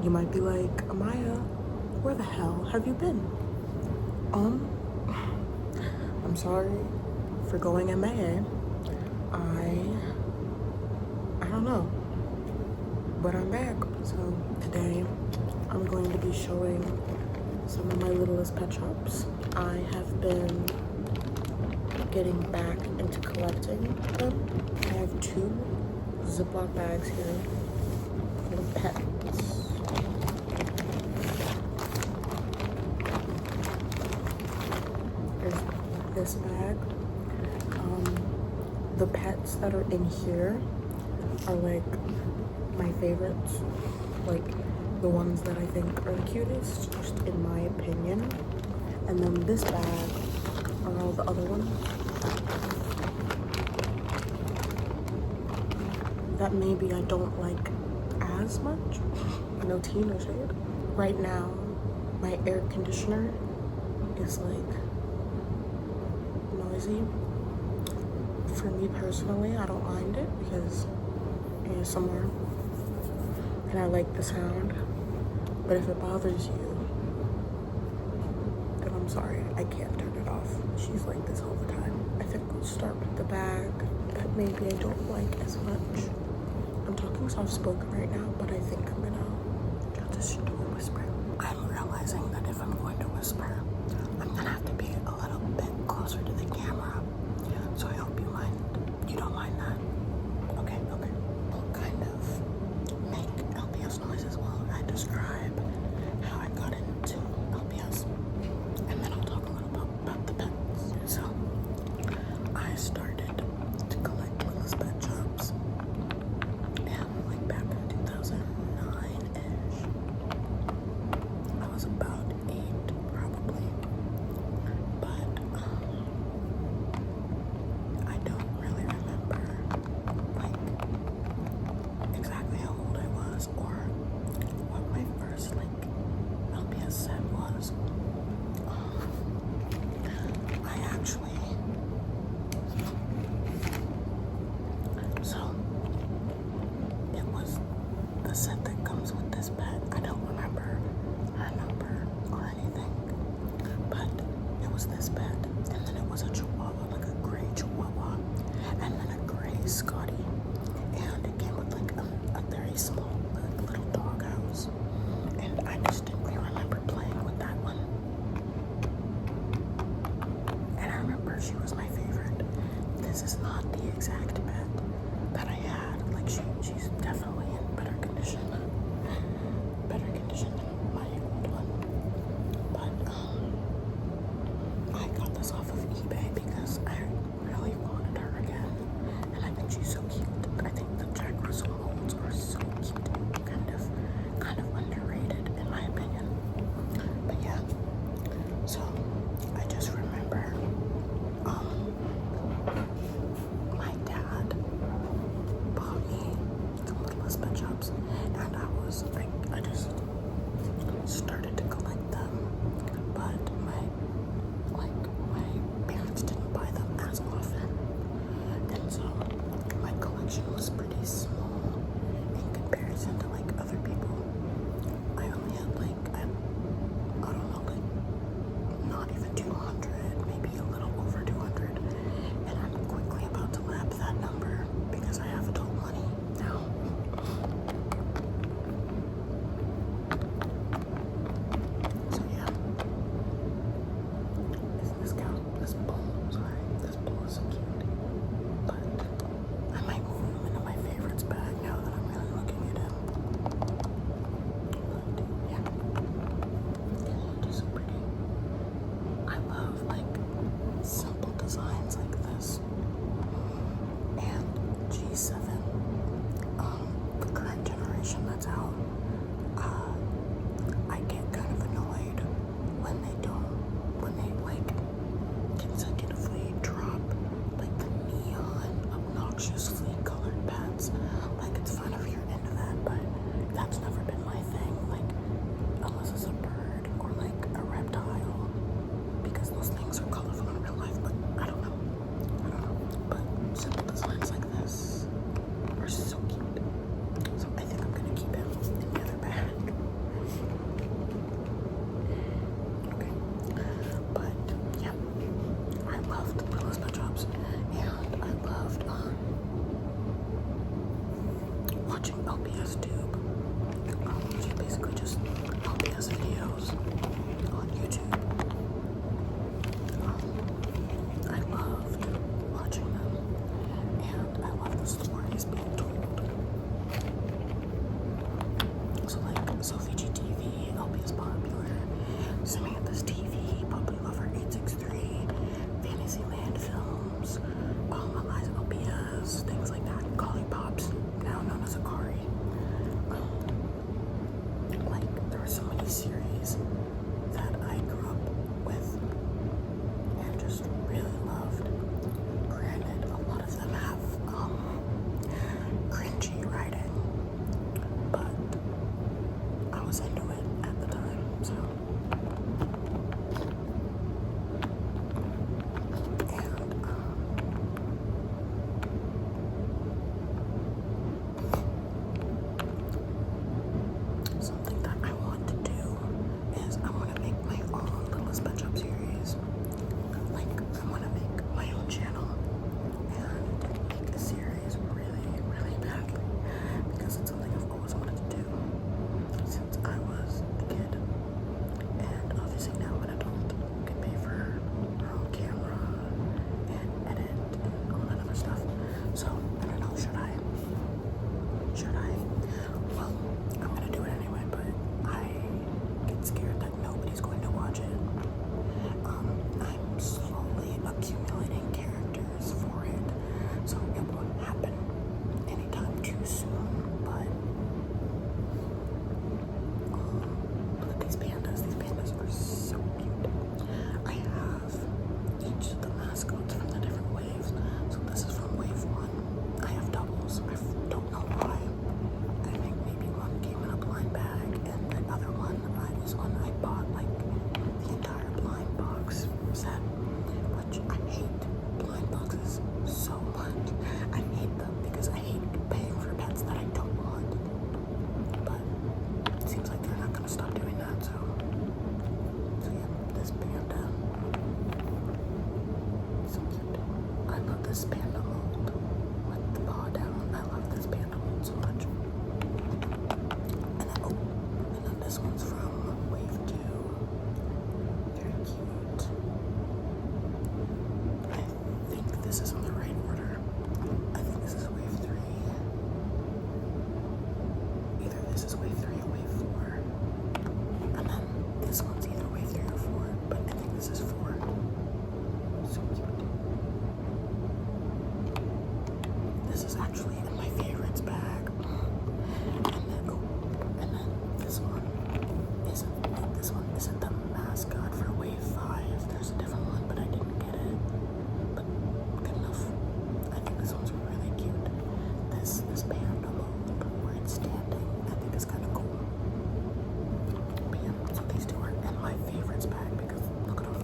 You might be like, Amaya, where the hell have you been? I'm sorry for going MIA. I don't know, but I'm back. So today I'm going to be showing some of my littlest pet shops. I have been getting back into collecting them. I have 2 Ziploc bags here full of pets. There's this bag. The pets that are in here are like my favorites, like the ones that I think are the cutest, just in my opinion. And then this bag are all the other ones that maybe I don't like as much. No tea, no shade. Right now, my air conditioner is like noisy. For me personally, I don't mind it because ASMR and I like the sound. But if it bothers you, then I'm sorry, I can't turn it off. She's like this all the time. I think we'll start with the bag that maybe I don't like as much. I'm talking soft-spoken right now, but I think I'm gonna transition to a whisper. I'm realizing that if I'm going to whisper, I'm gonna have to be a little bit closer to the camera. So I hope you don't mind that. Okay. I'll kind of make LPS noises while I describe how I got into LPS. And then I'll talk a little about the pets. So I started to collect littlest pet shops and like back in 2009-ish. I was about 8 probably. But I don't really remember like exactly how old I was or what my first like LPS set was. I actually so it was the set that comes with this pet. I don't remember her number or anything, but it was this pet, and then it was a chihuahua, like a gray chihuahua, and then a gray Scotty, and it came with like a very small little dog house, and I distinctly remember playing with that one, and I remember she was my favorite. This is not the exact pet that I had, like she's definitely in better condition than my old one, but I got this off of eBay because I really wanted her again, and I think she's so cute. I think the Jack Russell molds are so cute, kind of underrated in my opinion. But yeah, so I just remember my dad bought me some littlest pet shops, and I was like, I just started to collect them, but my parents didn't buy them as often, and so my collection was pretty small in comparison to like other people. I only had like I don't know, like not even 200, maybe a little over 200, and I'm quickly about to lap that number because I have adult money now. watching LPS tube, which is basically just LPS videos on YouTube. I loved watching them, and I love the stories being told. So like Sophie GTV, LPS Popular, Samantha's TV, Puppy Lover 863, Fantasyland Films, Eliza LPS, things like that. Collie Pops, now known as Akari. Like, there were so many series that I grew up with and just really loved. Granted, a lot of them have cringy writing, but I was into it at the time, so. Something that I want to do is I want to make my own littlest pet shop series. Like, I want to make my own channel and make a series really, really badly, because it's something I've always wanted to do since I was a kid. And obviously now I'm an adult, can pay for our own camera and edit and all that other stuff. So I don't know, should I? Well, I'm gonna do it anyway, but I get scared that nobody's going to watch it. I'm slowly accumulating characters for it, so it won't happen anytime too soon, but look at these pandas are so cute. I have each of the mascots from the different waves. So this is from wave 1. I have doubles. I don't know why. I think maybe one came in a blind bag, and the other one I bought like the entire blind box set, which I hate blind boxes so much. I hate them because I hate paying for pets that I don't want. But it seems like they're not gonna stop doing that, so yeah, this panda. So cute. I love this panda mold with the paw down. I love this panda mold so much. And then this one's from wave 2. Very cute. I think this is in the right order. I think this is wave 3. Either this is wave 3 or wave 4. And then this one's either wave 3 or 4, but I think this is 4. So cute. This is actually in my favorites bag. And then this one isn't the mascot for wave 5. There's a different one, but I didn't get it. But good enough. I think this one's really cute. This panda mold where it's standing, I think is kind of cool. But yeah, so these two are in my favorites bag because look at them.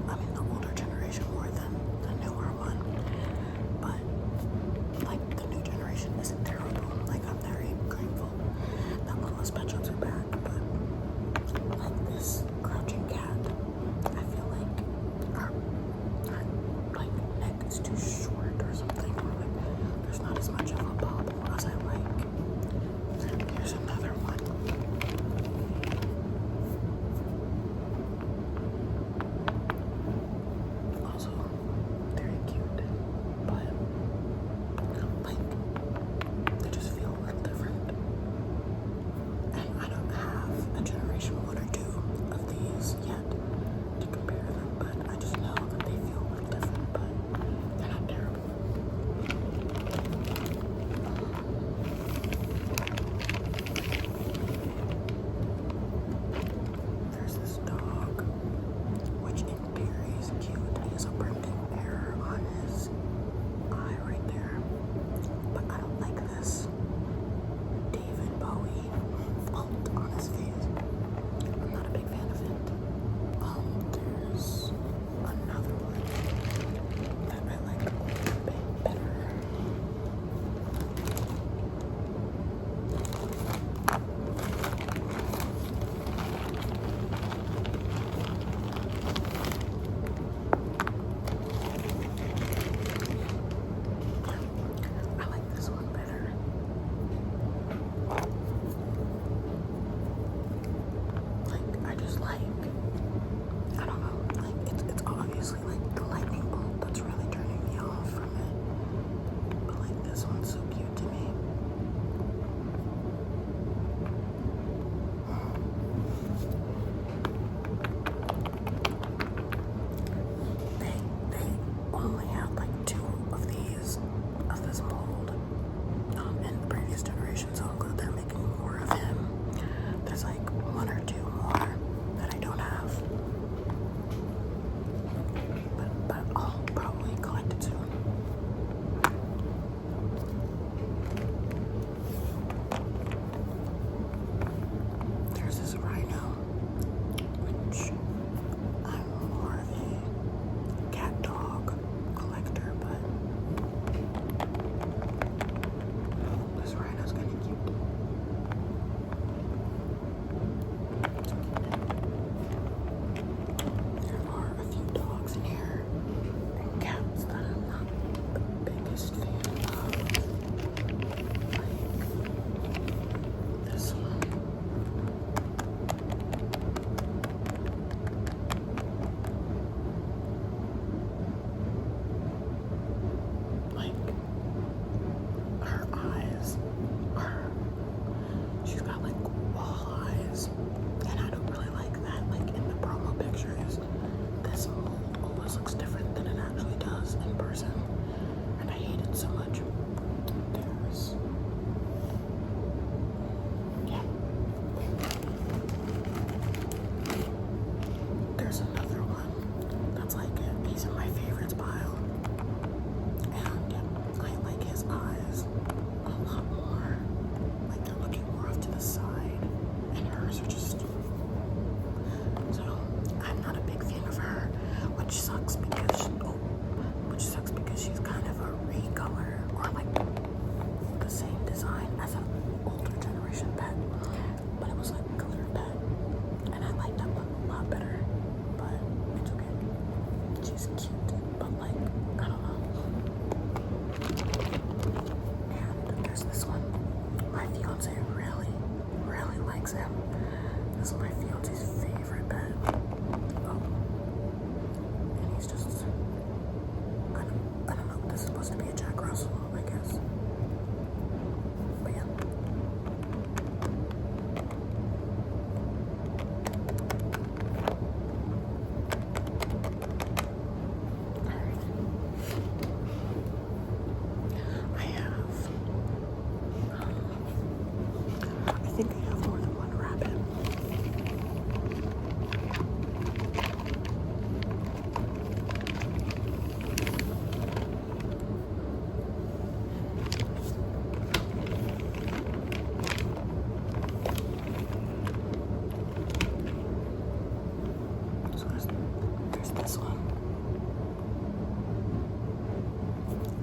I mean, the older generation more than the newer one. But, like, the new generation isn't terrible. Like, I'm very grateful that littlest pet shops are back. But, like, this crouching cat, I feel like her like, neck is too short or something. Or, like, there's not as much of a bobble as I like. Here's another one. Also, very cute, but like they just feel a little different. And I don't have a generation 1 or 2 of these yet to compare them, but I just know that they feel a little different, but they're not terrible. There's this dog, which in theory is cute. He has a printing error on his eye right there. But I don't like this David Bowie fault on his face. I'm not a big fan of it. There's another one that I like a little bit better. I like this one better. Like, I just like, I don't know, like, it's obviously like the lightning bolt that's really turning me off from it. But like, this one's so cute to me. They only had like 2 of these, of this mold, in previous generations, so I'm glad they're making more of him. There's like 1 or 2 more that I don't have, but I'll probably collect it soon. There's this rhino, which I'm more of a cat dog collector, but this rhino's kind of cute. There are a few dogs in here and cats that I'm not the biggest fan of. Like this one. Like, her eyes are, she's got like wall eyes, and I don't really like that. Like, in the promo pictures, this mold always looks different than it actually does in person, and I hate it so much. There's another one that's like it. He's in my favorites pile, and I like his eyes a lot more. Like, they're looking more off to the side, and hers are just, so I'm not a big fan of her, which sucks because she's kind of a recolor, or like the same design as an older generation pet, but it was like a glitter pet, and I like that one a lot better. But it's okay. She's cute, but like, I don't know. And there's this one. My fiance really, really likes him. This is my fiance's favorite pet. And he's just, I don't know. This is supposed to be a Jack Russell, I guess. But yeah.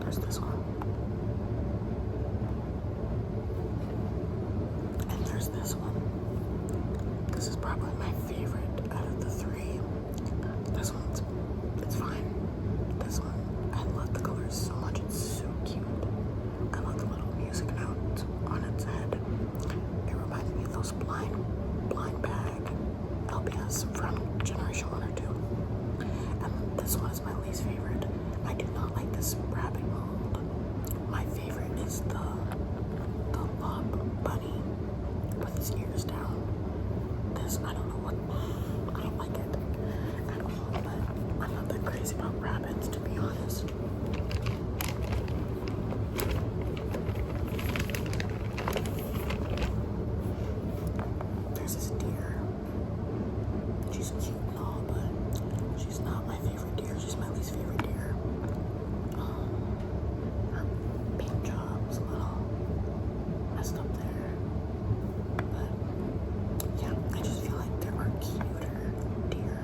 There's this one. And there's this one. This is probably my favorite out of the three. This one's, it's fine. This one, I love the colors so much. It's so cute. I love the little music notes on its head. It reminds me of those blind bag LPS from Generation 1 or 2. And this one is my least favorite. I do not like this rabbit mold. My favorite is the lob bunny with his ears down. This, I don't know what, I don't like it at all, but I'm not that crazy about rabbits, to be honest. There's this deer. She's cute and all, but she's not my favorite deer. She's my least favorite deer. Her paint job was a little messed up there. But yeah, I just feel like there are cuter deer.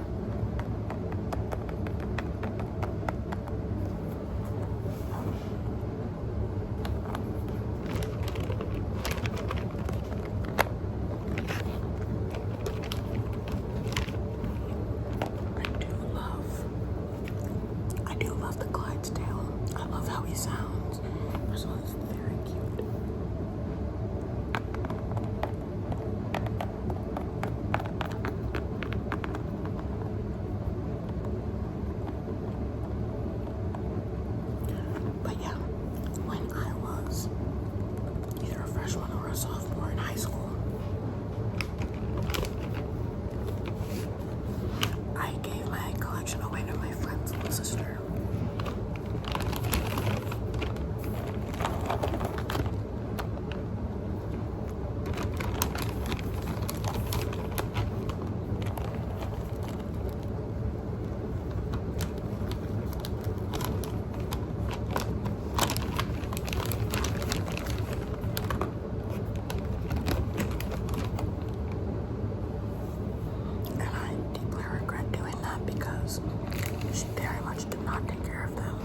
I do love the Clydesdale. I love how he sounds. This one is very cute. But yeah, when I was either a freshman or a sophomore in high school, I gave my collection away to my friend's little sister. And I deeply regret doing that because she very much did not take care of them.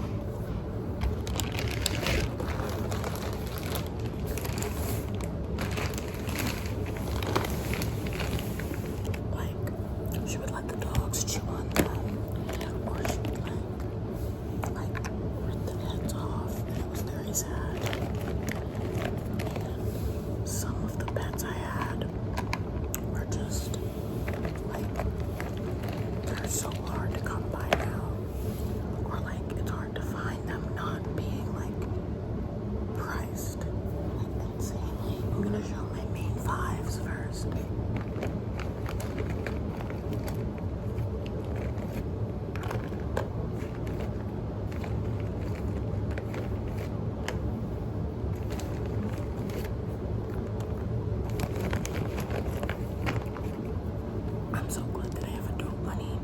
Like, she would let the dogs chew on them, or she would like rip the heads off, and it was very sad. And some of the pets I had were just like, they're so hard to come by now, or like it's hard to find them not being like priced like insanely. I'm gonna show my main fives first. I'm so glad that I have adult money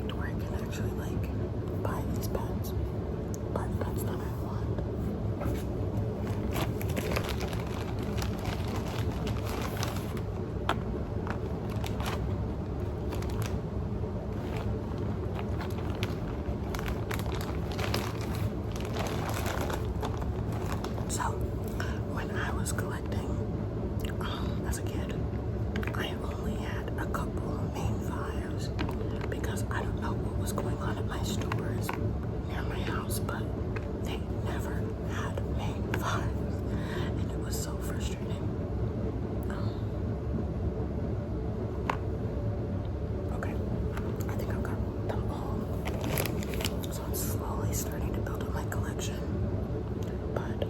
to where I can actually like buy these pets, buy the pets that I want. So, when I was collecting as a kid, I only had a couple main fives because I don't know what was going on at my stores near my house, but they never had main fives, and it was so frustrating. Okay, I think I've got them all, so I'm slowly starting to build up my collection, but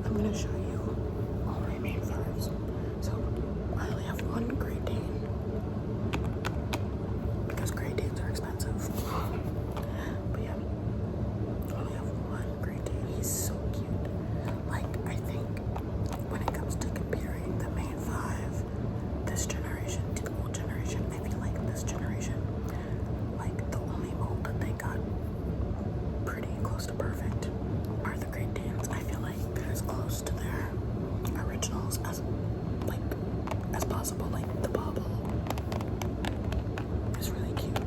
I'm gonna show you all my main fives. So I only have one Great Dane because Great Danes are expensive. But yeah, I only have one Great Dane. He's so cute. Like, I think when it comes to comparing the main five, this generation to the old generation, I feel like this generation, like the only mold that they got pretty close to perfect are the Great Danes. I feel like they're as close to their originals as possible. Like the bobble is really cute.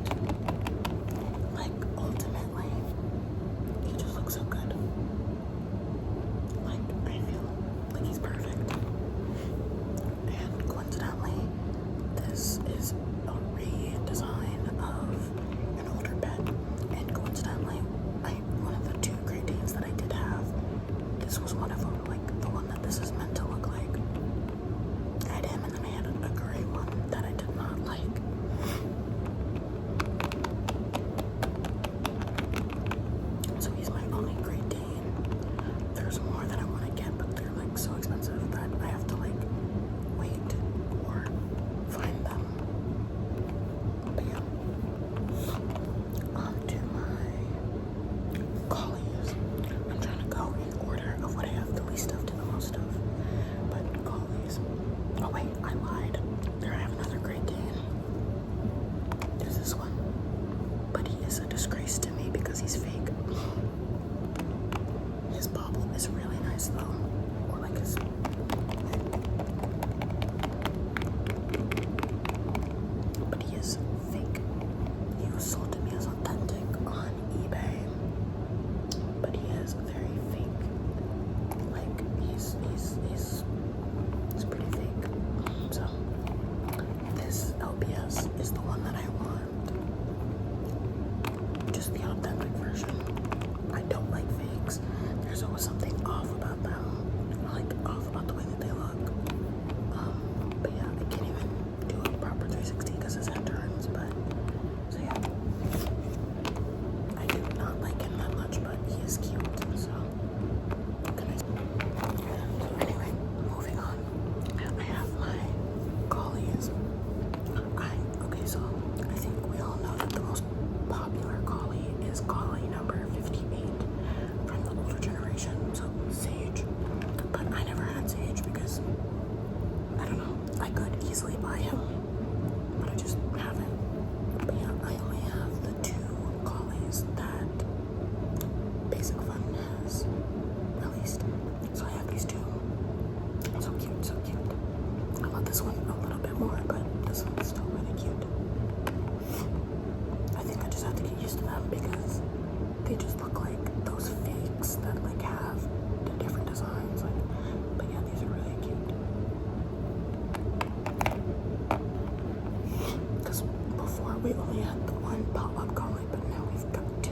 pop-up collie, but now we've got two.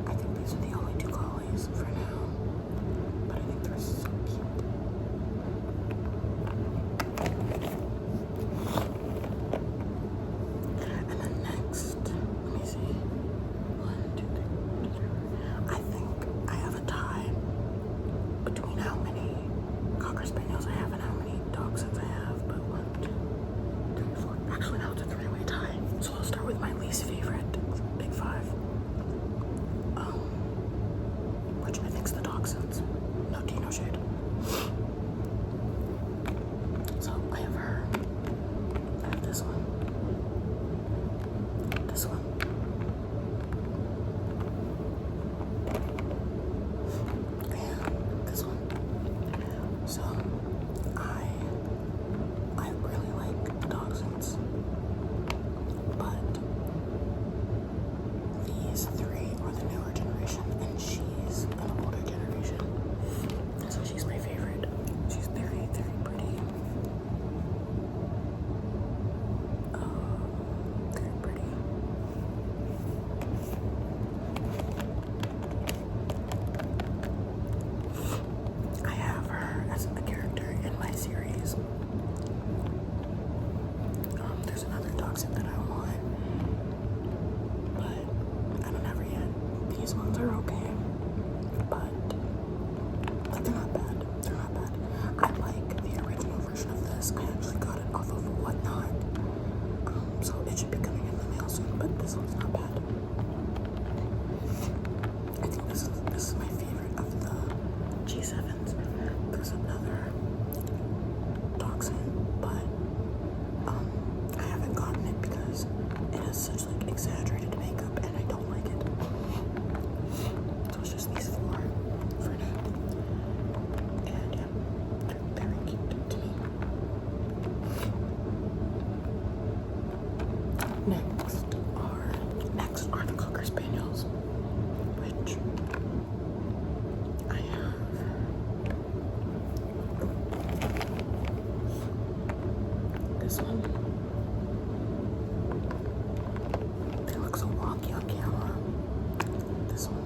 I think these are the only two collies for now, but I think they're so cute. And then next, let me see. 1, 2, 3, 4. I think I have a tie between how many Cocker Spaniels I have and how many Dachshunds I have, but 1, 2, 3, 4. Actually, now it's a three-way tie. So I'll start with my least favorite, big five, which I think is the Dachshunds. No tea, no shade. So I have her. I have this one. This one. And this one. So I really like Dachshunds, but these three are the newer generation, and she's an older generation. So she's my favorite. She's very, very pretty. Very pretty. I have her as a character in my series. There's another dachshund that I want, but I don't have her yet. These ones are okay, but they're not bad. They're not bad. I like the original version of this. I actually got it off of Whatnot, so it should be coming in the mail soon. But this one's not bad. I think this is my favorite of the G7s. There's another dachshund, but I haven't gotten it because it has such like exaggerated makeup and I don't like it. So it's just these four for now. And yeah, they're very cute to me. Next are the Cocker Spaniels, which I have. This one. They look so wonky on camera. This one.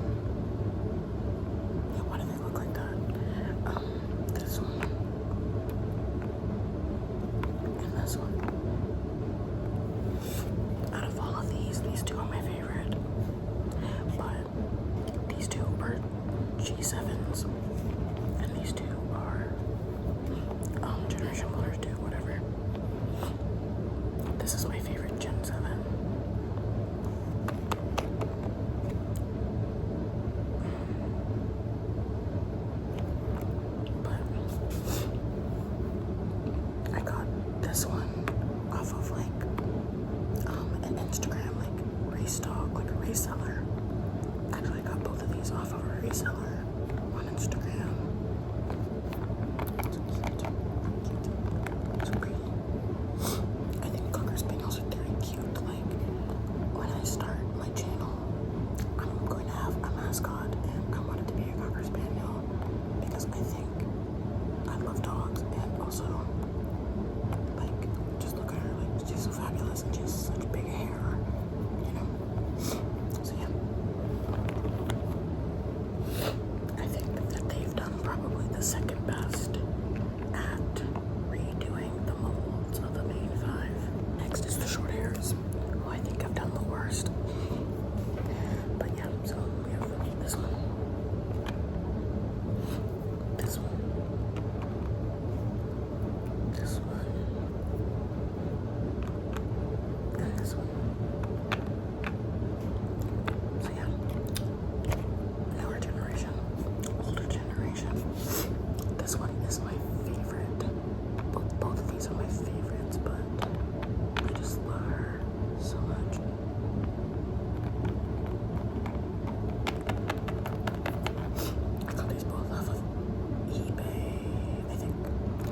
Yeah, why do they look like that? This one. And this one. Out of all of these two are my favorite. But these two are G7s. And these two are Generation 1 or 2, whatever. This is my favorite Gen 7. But I got this one off of like an Instagram like restock, like a reseller. Actually, I got both of these off of a reseller on Instagram. So cute. So pretty. I think Cocker Spaniels are very cute. Like, when I start my channel, I'm going to have a mascot, and I want it to be a Cocker Spaniel because I think I love dogs, and also, like, just look at her, like, she's so fabulous, and she has such big hair, you know? So yeah. I think that they've done probably the second best at redoing the molds of the main five. Next is the short hairs, who I think have done the worst. But yeah, so we have this one, this one, this one, and this one. So yeah, newer generation, older generation. This one is my favorite. Both of these are my favorites, but I just love her so much. I got these both off of eBay, I think.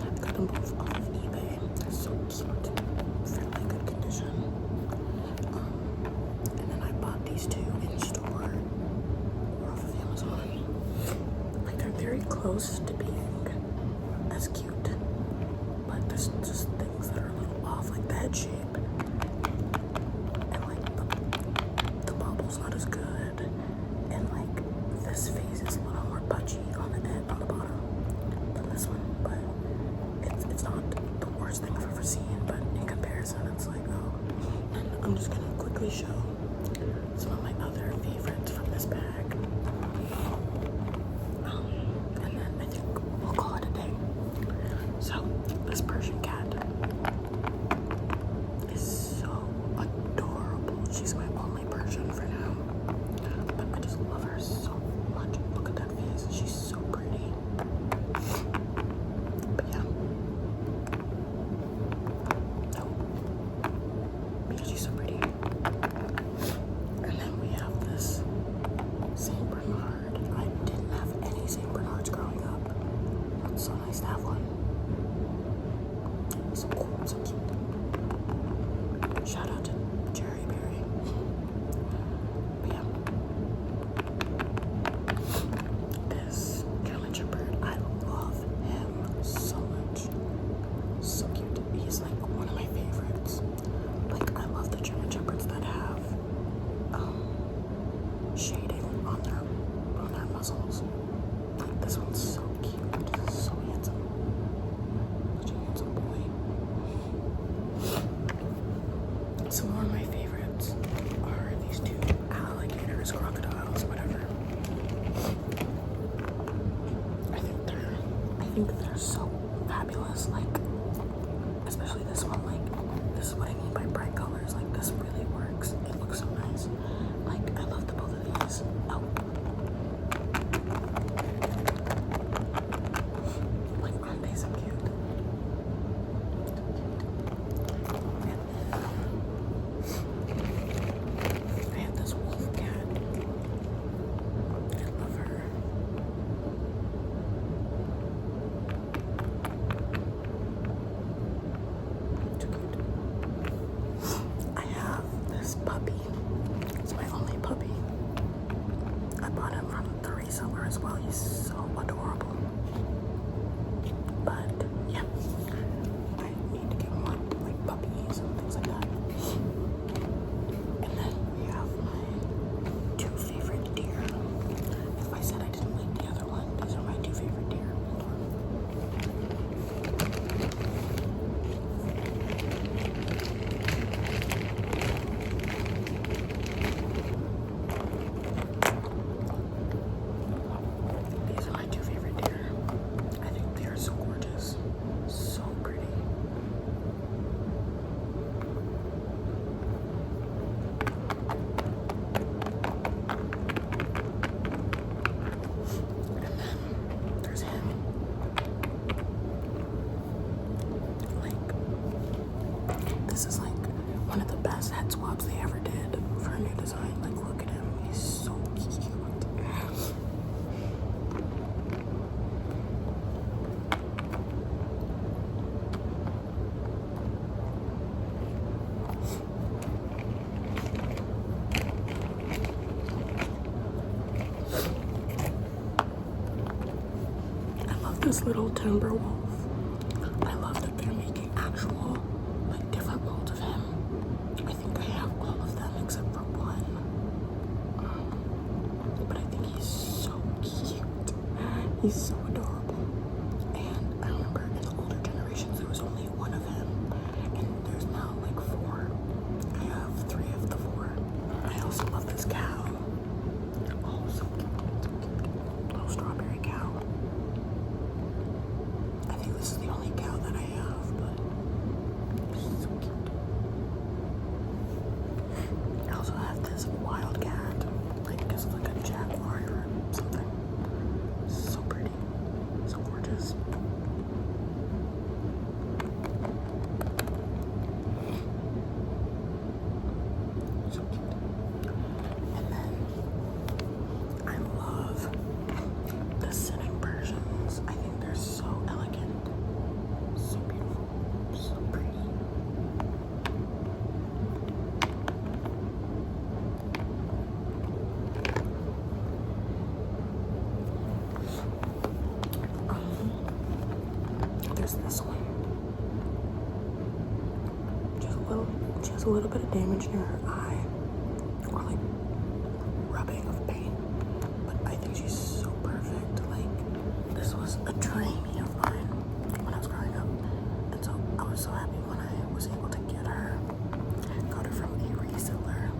I got them both off of eBay. They're so cute. Fairly good condition. And then I bought these two in store or off of Amazon. Like, they're very close to being as cute, but there's just things that are a little off, like the head shape and like the some of my other favorites from this bag. And then I think we'll call it a day. So this Persian cat is so adorable. She's my only Persian for now, but I just love her so much. Look at that face. She's so pretty. But yeah. Because she's so pretty. And then we have this Saint Bernard. I didn't have any Saint Bernards growing up. It's so nice to have one. So cool, so cute. Shout out to Jerry Berry. But yeah. This German Shepherd, I love him so much. So cute. He's like one of my favorites. Like, I love the German Shepherds that have shading on their muzzles. Like, this one's so cute, so handsome. Such a handsome boy. Some more of my favorites are these two alligators, crocodiles, whatever. I think they're so fabulous. Like, especially this one. Like, this is what I mean by bright colors. Like, this really works. It looks so nice. Like, I love the both of these. Oh. Like, aren't they so cute? I have this wolf cat. I love her. Too cute. I have this puppy. It's my only puppy. I bought him from the reseller as well. He's so adorable. But yeah, I need to get more like puppies and things like that. And then we have my two favorite deer. If I said I didn't like the other one, these are my two favorite deer. These are my two favorite deer. I think they are so gorgeous. So pretty. And then there's him. Like, this is like one of the best head swaps they ever did for a new design. Like, look at him. He's so cute. I love this little timber wolf. I love that they're making actual, like, different molds of him. I think I have all of them except for one. But I think he's so cute. He's so adorable. And I remember in the older generations there was only one of him. And there's now like four. I have three of the four. I also love this cow. Oh, so cute. So cute. Little strawberry cow. I think this is the only cow that I have, but it's so cute. I also have this wild cat, like it's like a jaguar or something. So pretty, so gorgeous. So cute. And then I love the sitting Persians. I think they're so elegant, so beautiful, so pretty. There's this one. She has a little bit of damage near her eye, or like rubbing of pain, but I think she's so perfect. Like, this was a dreamy of mine when I was growing up, and so I was so happy when I was able to get her. Got her from a reseller.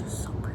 just so pretty.